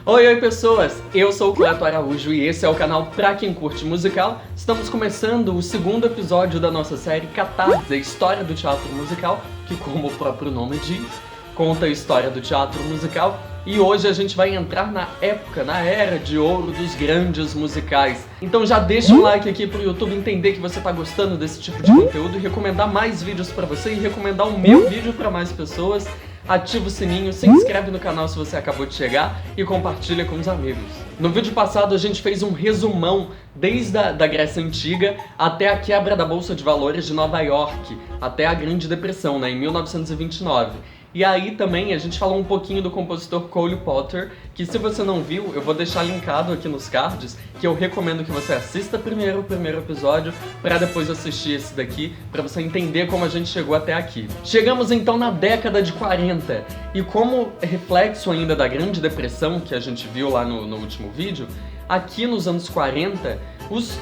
Oi pessoas, eu sou o Cleto Araújo e esse é o canal Pra Quem Curte Musical. Estamos começando o segundo episódio da nossa série Catarse, a história do teatro musical, que como o próprio nome diz, conta a história do teatro musical. E hoje a gente vai entrar na época, na era de ouro dos grandes musicais. Então já deixa um like aqui pro YouTube entender que você tá gostando desse tipo de conteúdo e recomendar mais vídeos pra você e recomendar o meu vídeo pra mais pessoas. Ativa o sininho, se inscreve no canal se você acabou de chegar e compartilha com os amigos. No vídeo passado a gente fez um resumão desde a Grécia Antiga até a quebra da Bolsa de Valores de Nova York, até a Grande Depressão, né, em 1929. E aí também a gente falou um pouquinho do compositor Cole Porter, que se você não viu, eu vou deixar linkado aqui nos cards, que eu recomendo que você assista primeiro o primeiro episódio, para depois assistir esse daqui, para você entender como a gente chegou até aqui. Chegamos então na década de 40, e como reflexo ainda da Grande Depressão, que a gente viu lá no último vídeo, aqui nos anos 40, os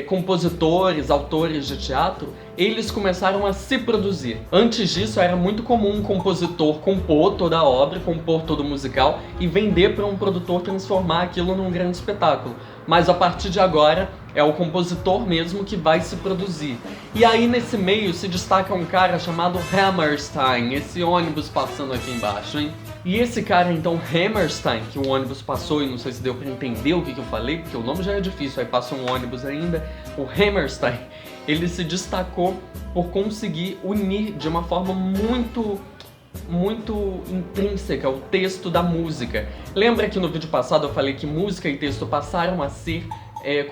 compositores, autores de teatro, eles começaram a se produzir. Antes disso, era muito comum um compositor compor toda a obra, compor todo o musical e vender para um produtor transformar aquilo num grande espetáculo. Mas a partir de agora, é o compositor mesmo que vai se produzir. E aí nesse meio se destaca um cara chamado Hammerstein, esse ônibus passando aqui embaixo, hein? E esse cara, então, Hammerstein, que o ônibus passou, e não sei se deu pra entender o que eu falei, porque o nome já é difícil, aí passa um ônibus ainda. O Hammerstein, ele se destacou por conseguir unir de uma forma muito intrínseca o texto da música. Lembra que no vídeo passado eu falei que música e texto passaram a ser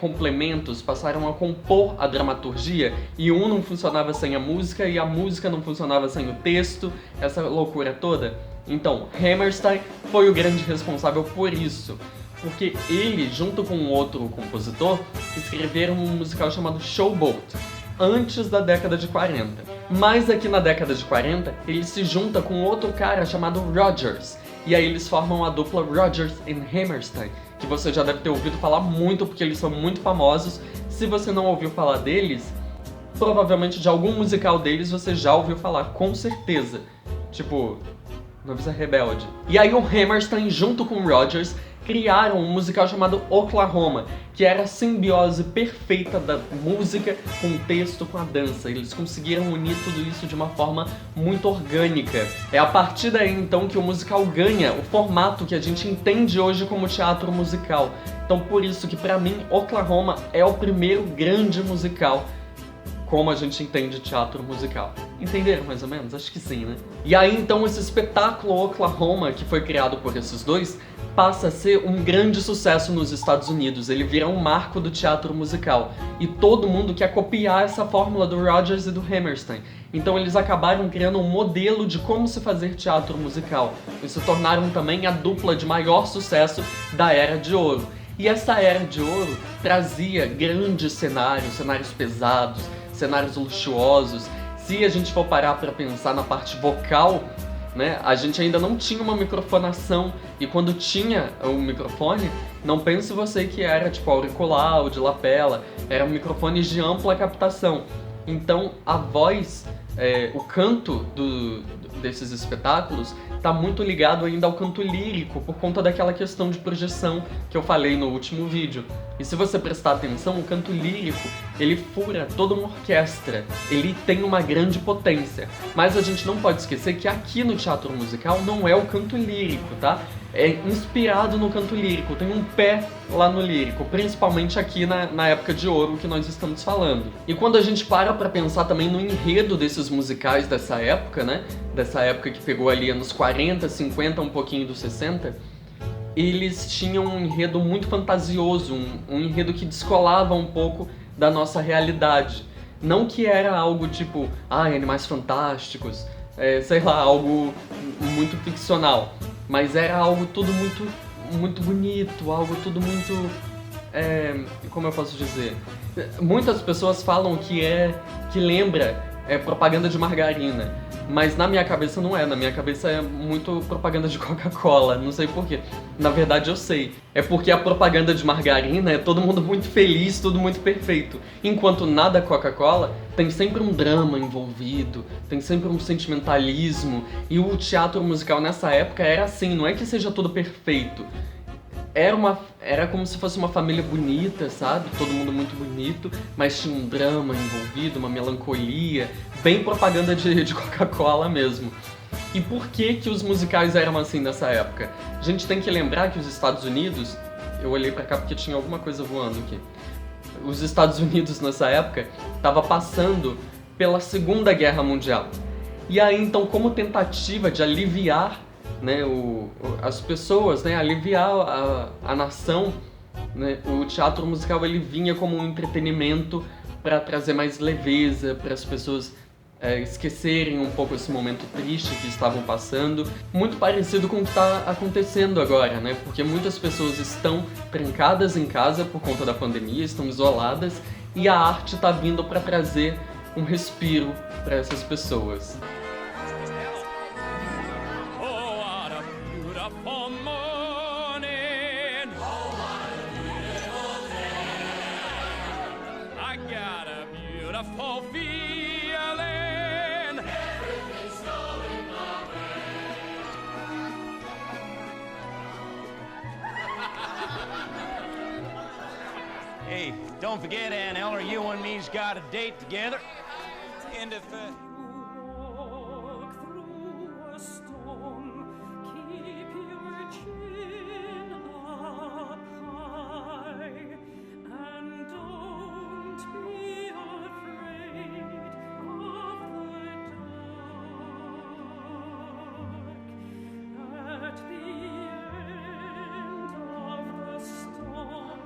complementos, passaram a compor a dramaturgia, e um não funcionava sem a música e a música não funcionava sem o texto, essa loucura toda? Então, Hammerstein foi o grande responsável por isso, porque ele, junto com um outro compositor, escreveram um musical chamado Showboat, antes da década de 40. Mas aqui na década de 40, ele se junta com outro cara chamado Rodgers, e aí eles formam a dupla Rodgers e Hammerstein, que você já deve ter ouvido falar muito, porque eles são muito famosos. Se você não ouviu falar deles, provavelmente de algum musical deles você já ouviu falar, com certeza. Tipo, Noviça Rebelde. E aí o Hammerstein, junto com o Rodgers, criaram um musical chamado Oklahoma, que era a simbiose perfeita da música com o texto, com a dança. Eles conseguiram unir tudo isso de uma forma muito orgânica. É a partir daí, então, que o musical ganha o formato que a gente entende hoje como teatro musical. Então, por isso que, pra mim, Oklahoma é o primeiro grande musical como a gente entende teatro musical. Entenderam mais ou menos? Acho que sim, né? E aí, então, esse espetáculo Oklahoma, que foi criado por esses dois, passa a ser um grande sucesso nos Estados Unidos. Ele vira um marco do teatro musical. E todo mundo quer copiar essa fórmula do Rodgers e do Hammerstein. Então eles acabaram criando um modelo de como se fazer teatro musical. E se tornaram também a dupla de maior sucesso da Era de Ouro. E essa Era de Ouro trazia grandes cenários pesados, cenários luxuosos. Se a gente for parar para pensar na parte vocal, né, a gente ainda não tinha uma microfonação, e quando tinha o microfone, não pense você que era tipo auricular ou de lapela, eram microfones de ampla captação. Então a voz, o canto desses espetáculos está muito ligado ainda ao canto lírico, por conta daquela questão de projeção que eu falei no último vídeo. E se você prestar atenção, o canto lírico, ele fura toda uma orquestra, ele tem uma grande potência. Mas a gente não pode esquecer que aqui no teatro musical não é o canto lírico, tá? É inspirado no canto lírico, tem um pé lá no lírico, principalmente aqui na época de ouro que nós estamos falando. E quando a gente para pensar também no enredo desses musicais dessa época, né? Dessa época que pegou ali anos 40, 50, um pouquinho dos 60, eles tinham um enredo muito fantasioso, um enredo que descolava um pouco da nossa realidade. Não que era algo tipo, animais fantásticos, sei lá, algo muito ficcional. Mas era algo tudo muito bonito, algo tudo muito, como eu posso dizer? Muitas pessoas falam que lembra propaganda de margarina, mas na minha cabeça não é, na minha cabeça é muito propaganda de Coca-Cola, não sei porquê. Na verdade eu sei, é porque a propaganda de margarina é todo mundo muito feliz, tudo muito perfeito, enquanto na da Coca-Cola tem sempre um drama envolvido, tem sempre um sentimentalismo, e o teatro musical nessa época era assim, não é que seja tudo perfeito, Era como se fosse uma família bonita, sabe? Todo mundo muito bonito, mas tinha um drama envolvido, uma melancolia, bem propaganda de Coca-Cola mesmo. E por que que os musicais eram assim nessa época? A gente tem que lembrar que os Estados Unidos... Eu olhei pra cá porque tinha alguma coisa voando aqui. Os Estados Unidos nessa época estava passando pela Segunda Guerra Mundial. E aí então, como tentativa de aliviar, né, as pessoas, né, aliviar a nação, né, o teatro musical ele vinha como um entretenimento para trazer mais leveza, para as pessoas esquecerem um pouco esse momento triste que estavam passando. Muito parecido com o que está acontecendo agora, né? Porque muitas pessoas estão trancadas em casa por conta da pandemia, estão isoladas, e a arte está vindo para trazer um respiro para essas pessoas. Hey, don't forget, Aunt Eller, you and me's got a date together. And if, Walk through a storm, keep your chin up high, and don't be afraid of the dark. At the end of the storm,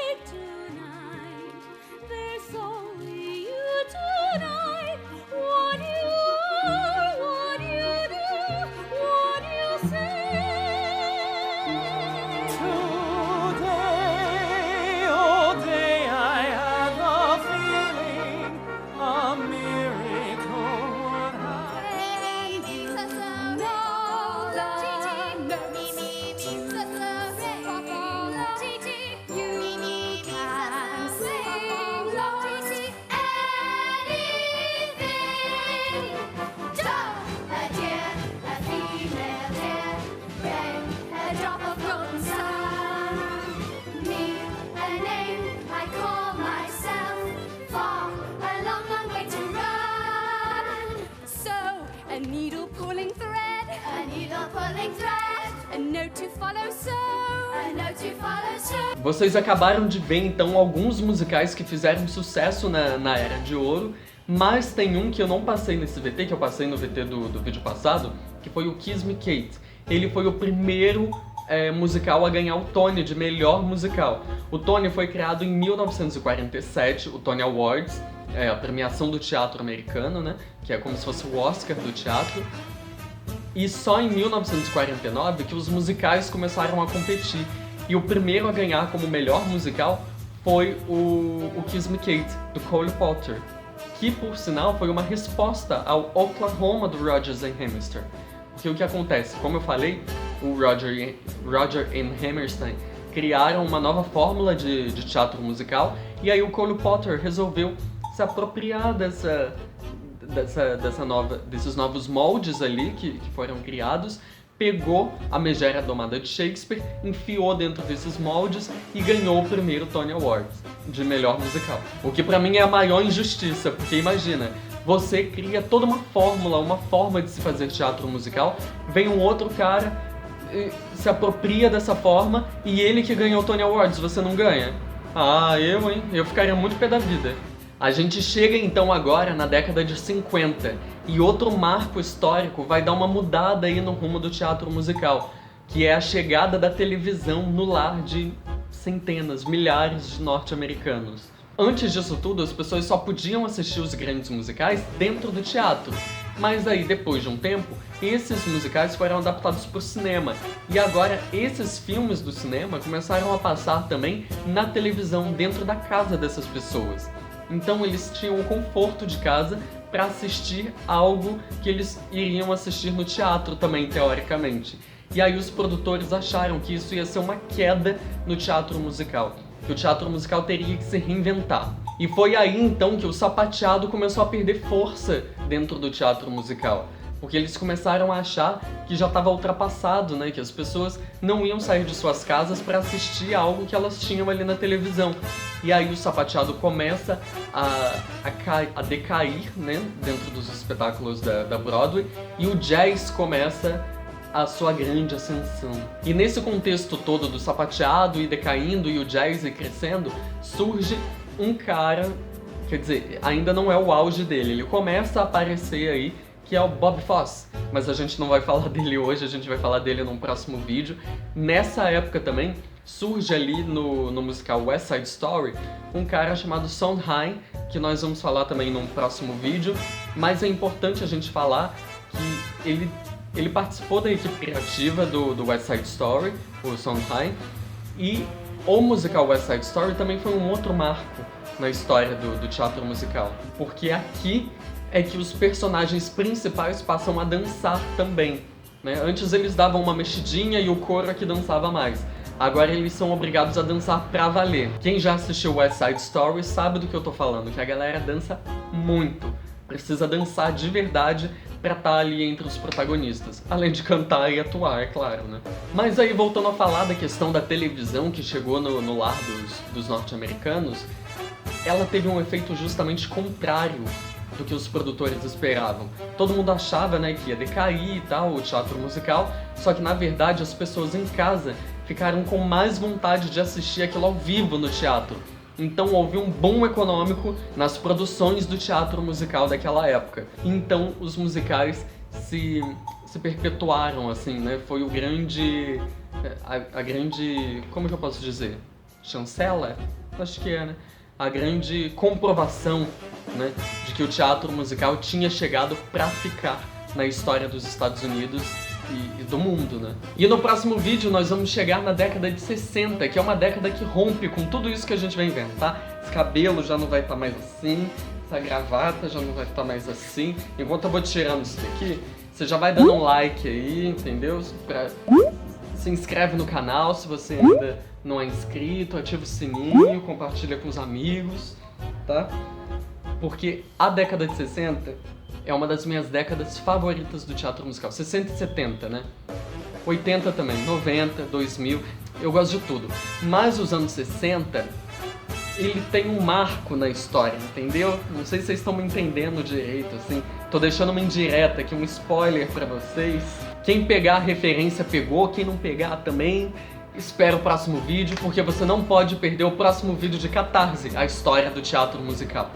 Tonight, there's only you tonight. What you are, what you do, what you say. Today, all day I have a feeling, a miracle would happen. A needle pulling thread, a note to follow, so a note to follow, so. Vocês acabaram de ver então alguns musicais que fizeram sucesso na Era de Ouro, mas tem um que eu não passei nesse VT, que eu passei no VT do vídeo passado, que foi o Kiss Me Kate. Ele foi o primeiro musical a ganhar o Tony de melhor musical. O Tony foi criado em 1947, o Tony Awards, a premiação do teatro americano, né? Que é como se fosse o Oscar do teatro. E só em 1949 que os musicais começaram a competir. E o primeiro a ganhar como melhor musical foi o Kiss Me Kate, do Cole Porter, que por sinal foi uma resposta ao Oklahoma do Rodgers and Hammerstein. Porque o que acontece? Como eu falei, o Roger e Hammerstein criaram uma nova fórmula de teatro musical, e aí o Cole Porter resolveu se apropriar desses novos moldes ali que foram criados, pegou a Megera Domada de Shakespeare, enfiou dentro desses moldes e ganhou o primeiro Tony Awards de melhor musical. O que pra mim é a maior injustiça, porque imagina, você cria toda uma fórmula, uma forma de se fazer teatro musical, vem um outro cara, se apropria dessa forma e ele que ganhou o Tony Awards, você não ganha? Ah, hein? Eu ficaria muito pé da vida. A gente chega então agora na década de 50 e outro marco histórico vai dar uma mudada aí no rumo do teatro musical, que é a chegada da televisão no lar de centenas, milhares de norte-americanos. Antes disso tudo, as pessoas só podiam assistir os grandes musicais dentro do teatro. Mas aí, depois de um tempo, esses musicais foram adaptados para o cinema. E agora, esses filmes do cinema começaram a passar também na televisão, dentro da casa dessas pessoas. Então eles tinham o conforto de casa para assistir algo que eles iriam assistir no teatro também, teoricamente. E aí os produtores acharam que isso ia ser uma queda no teatro musical, que o teatro musical teria que se reinventar. E foi aí então que o sapateado começou a perder força dentro do teatro musical, porque eles começaram a achar que já estava ultrapassado, né? Que as pessoas não iam sair de suas casas para assistir algo que elas tinham ali na televisão. E aí o sapateado começa a decair, né? Dentro dos espetáculos da Broadway, e o jazz começa a sua grande ascensão. E nesse contexto todo do sapateado e decaindo e o jazz crescendo, surge um cara, quer dizer, ainda não é o auge dele, ele começa a aparecer aí, que é o Bob Fosse, mas a gente não vai falar dele hoje, a gente vai falar dele num próximo vídeo. Nessa época também, surge ali no musical West Side Story, um cara chamado Sondheim, que nós vamos falar também num próximo vídeo, mas é importante a gente falar que ele participou da equipe criativa do West Side Story, o Sondheim, e o musical West Side Story também foi um outro marco na história do teatro musical, porque aqui é que os personagens principais passam a dançar também, né? Antes eles davam uma mexidinha e o coro é que dançava mais. Agora eles são obrigados a dançar pra valer. Quem já assistiu West Side Story sabe do que eu tô falando, que a galera dança muito. Precisa dançar de verdade pra estar ali entre os protagonistas. Além de cantar e atuar, é claro, né? Mas aí, voltando a falar da questão da televisão que chegou no lar dos norte-americanos, ela teve um efeito justamente contrário do que os produtores esperavam. Todo mundo achava, né, que ia decair e tal, o teatro musical, só que na verdade as pessoas em casa ficaram com mais vontade de assistir aquilo ao vivo no teatro. Então houve um boom econômico nas produções do teatro musical daquela época. Então os musicais se perpetuaram, assim, né? Foi o grande... a grande... como que eu posso dizer? Chancela? Acho que é, né? A grande comprovação, né, de que o teatro musical tinha chegado pra ficar na história dos Estados Unidos e do mundo, né? E no próximo vídeo nós vamos chegar na década de 60, que é uma década que rompe com tudo isso que a gente vem vendo, tá? Esse cabelo já não vai estar mais assim, essa gravata já não vai estar mais assim. Enquanto eu vou tirando isso daqui, você já vai dando um like aí, entendeu? Se inscreve no canal se você ainda não é inscrito, ativa o sininho, compartilha com os amigos, tá? Porque a década de 60 é uma das minhas décadas favoritas do teatro musical. 60 e 70, né? 80 também, 90, 2000, eu gosto de tudo. Mas os anos 60, ele tem um marco na história, entendeu? Não sei se vocês estão me entendendo direito, assim. Tô deixando uma indireta aqui, um spoiler pra vocês. Quem pegar a referência pegou, quem não pegar também. Espera o próximo vídeo, porque você não pode perder o próximo vídeo de Catarse, a história do teatro musical.